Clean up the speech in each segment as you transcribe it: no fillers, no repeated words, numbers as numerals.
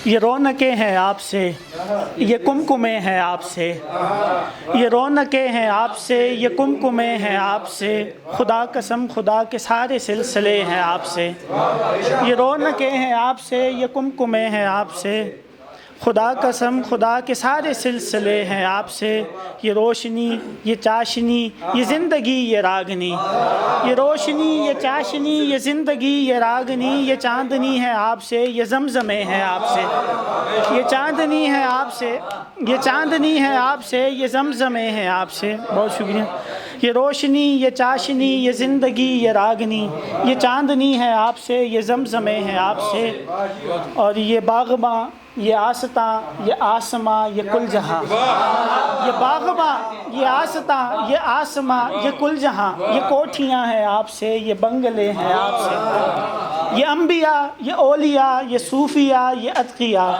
یہ رونقیں ہیں آپ سے، یہ کمکمیں ہیں آپ سے، یہ رونقیں ہیں آپ سے، یہ کمکمیں ہیں آپ سے، خدا قسم خدا کے سارے سلسلے ہیں آپ سے، یہ رونقیں ہیں آپ سے، یہ کمکمیں ہیں آپ سے، خدا قسم خدا کے سارے سلسلے ہیں آپ سے، یہ روشنی یہ چاشنی یہ زندگی یہ راگنی، یہ روشنی یہ چاشنی یہ زندگی یہ راگنی، یہ چاندنی ہے آپ سے، یہ زمزمیں ہیں آپ سے، یہ چاندنی ہے آپ سے، یہ چاندنی ہے آپ سے، یہ زمزمیں ہیں آپ سے۔ بہت شکریہ۔ یہ روشنی یہ چاشنی یہ زندگی یہ راگنی، یہ چاندنی ہے آپ سے، یہ زمزمیں ہیں آپ سے، اور یہ باغباں یہ آستاں یہ آسماں یہ کل جہاں، یہ باغباں یہ آستاں یہ آسماں یہ کل جہاں، یہ کوٹھیاں ہیں آپ سے، یہ بنگلے ہیں آپ سے، یہ انبیاء یہ اولیاء یہ صوفیاء یہ اتقیاء،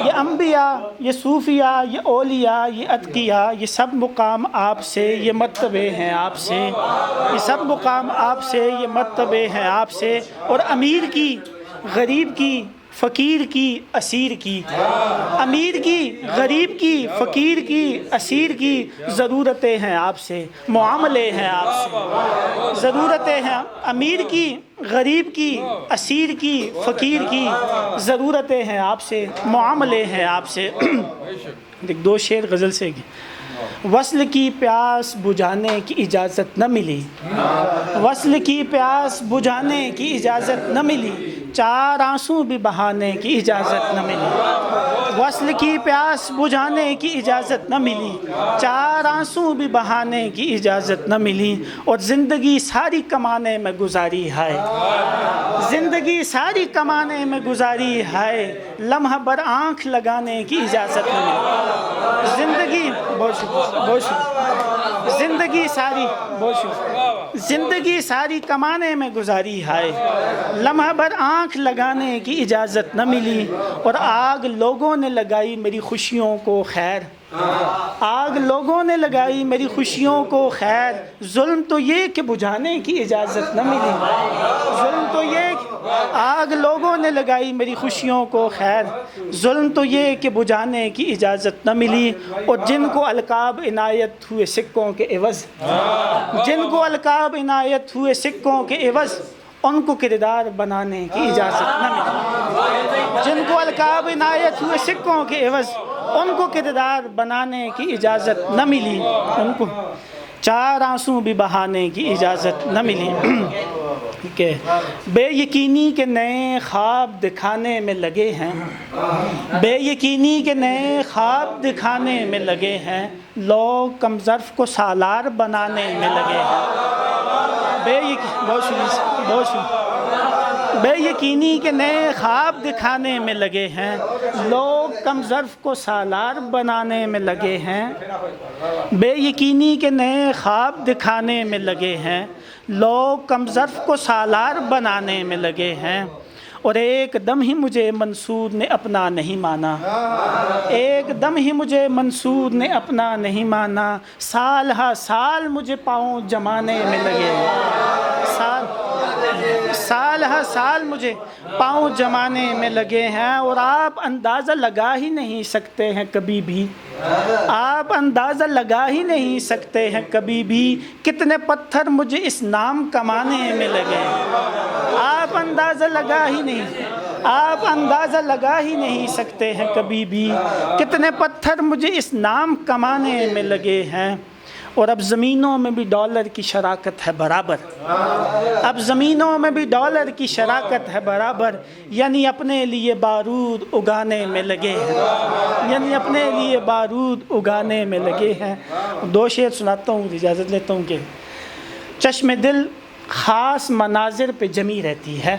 یہ انبیاء یہ صوفیاء یہ اولیاء یہ اتقیاء، یہ سب مقام آپ سے، یہ مرتبے ہیں آپ سے، یہ سب مقام آپ سے، یہ مرتبے ہیں آپ سے، اور امیر کی غریب کی فقیر کی اسیر کی، امیر کی غریب کی فقیر کی اسیر کی ضرورتیں ہیں آپ سے، معاملے ہیں آپ سے، ضرورتیں ہیں امیر کی غریب کی اسیر کی فقیر کی ضرورتیں ہیں آپ سے، معاملے ہیں آپ سے۔ دو شعر غزل سے گی۔ وصل کی پیاس بجھانے کی اجازت نہ ملی، وصل کی پیاس بجھانے کی اجازت نہ ملی، چار آنسو بھی بہانے کی اجازت نہ ملی، وصل کی پیاس بجھانے کی اجازت نہ ملی، چار آنسو بھی بہانے کی اجازت نہ ملی، اور زندگی ساری کمانے میں گزاری ہے، زندگی ساری کمانے میں گزاری ہے، لمحہ بھر آنکھ لگانے کی اجازت نہ ملی، زندگی بہت شکریہ، زندگی ساری بہت شکریہ، زندگی ساری کمانے میں گزاری ہے، لمحہ بھر آنکھ لگانے کی اجازت نہ ملی، اور آگ لوگوں نے لگائی میری خوشیوں کو خیر، آگ لوگوں نے لگائی میری خوشیوں کو خیر، ظلم تو یہ کہ بجھانے کی اجازت نہ ملی، ظلم تو یہ کہ آگ لوگوں نے لگائی میری خوشیوں کو خیر، ظلم تو یہ کہ بجھانے کی اجازت نہ ملی، اور جن کو القاب عنایت ہوئے سکوں کے عوض، جن کو القاب عنایت ہوئے سکوں کے عوض، ان کو کردار بنانے کی اجازت نہ ملی، جن کو القاب عنایت ہوئے سکوں کے عوض ان کو کردار بنانے کی اجازت نہ ملی، ان کو چار آنسو بھی بہانے کی اجازت نہ ملی۔ کہ بے یقینی کے نئے خواب دکھانے میں لگے ہیں، بے یقینی کے نئے خواب دکھانے میں لگے ہیں، لوگ کم ظرف کو سالار بنانے میں لگے ہیں، بے یقینی کے نئے خواب دکھانے میں لگے ہیں، لوگ کم ظرف کو سالار بنانے میں لگے ہیں، بے یقینی کے نئے خواب دکھانے میں لگے ہیں، لوگ کم ظرف کو سالار بنانے میں لگے ہیں، اور ایک دم ہی مجھے منصور نے اپنا نہیں مانا، ایک دم ہی مجھے منصور نے اپنا نہیں مانا، سال ہا سال مجھے پاؤں جمانے میں لگے ہیں، سال ہا سال مجھے پاؤں جمانے میں لگے ہیں، اور آپ اندازہ لگا ہی نہیں سکتے ہیں کبھی بھی، آپ اندازہ لگا ہی نہیں سکتے ہیں کبھی بھی، کتنے پتھر مجھے اس نام کمانے میں لگے ہیں، آپ اندازہ لگا ہی نہیں، آپ اندازہ لگا ہی نہیں سکتے ہیں کبھی بھی، کتنے پتھر مجھے اس نام کمانے میں لگے ہیں، اور اب زمینوں میں بھی ڈالر کی شراکت ہے برابر، اب زمینوں میں بھی ڈالر کی شراکت ہے برابر، یعنی اپنے لیے بارود اگانے میں لگے ہیں، یعنی اپنے لیے بارود اگانے میں لگے ہیں۔ دو شعر سناتا ہوں، اجازت لیتا ہوں کہ چشم دل خاص مناظر پہ جمی رہتی ہے،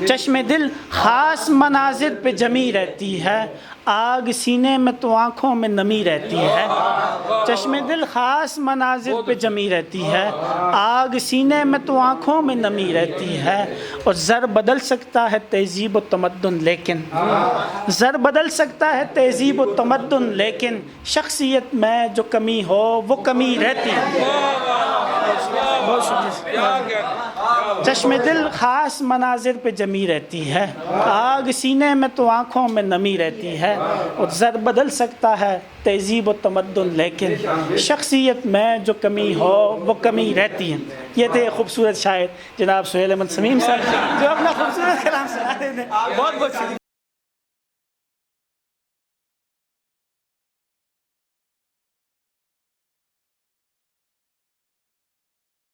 چشم دل خاص مناظر پہ جمی رہتی ہے، آگ سینے میں تو آنکھوں میں نمی رہتی ہے، چشم دل خاص مناظر پہ جمی رہتی ہے، آگ سینے میں تو آنکھوں میں نمی رہتی ہے، اور زر بدل سکتا ہے تہذیب و تمدن لیکن، زر بدل سکتا ہے تہذیب و تمدن لیکن، شخصیت میں جو کمی ہو وہ کمی رہتی ہے۔ بہت شکریہ۔ چشم دل خاص مناظر پہ جمی رہتی ہے، آگ سینے میں تو آنکھوں میں نمی رہتی ہے، اور زر بدل سکتا ہے تہذیب و تمدن لیکن شخصیت میں جو کمی ہو وہ کمی رہتی ہے۔ یہ تھے خوبصورت شاعر جناب سہیل احمد سمیم صاحب جو اپنا خوبصورت کلام سنا رہے تھے۔ بہت بہت شکریہ۔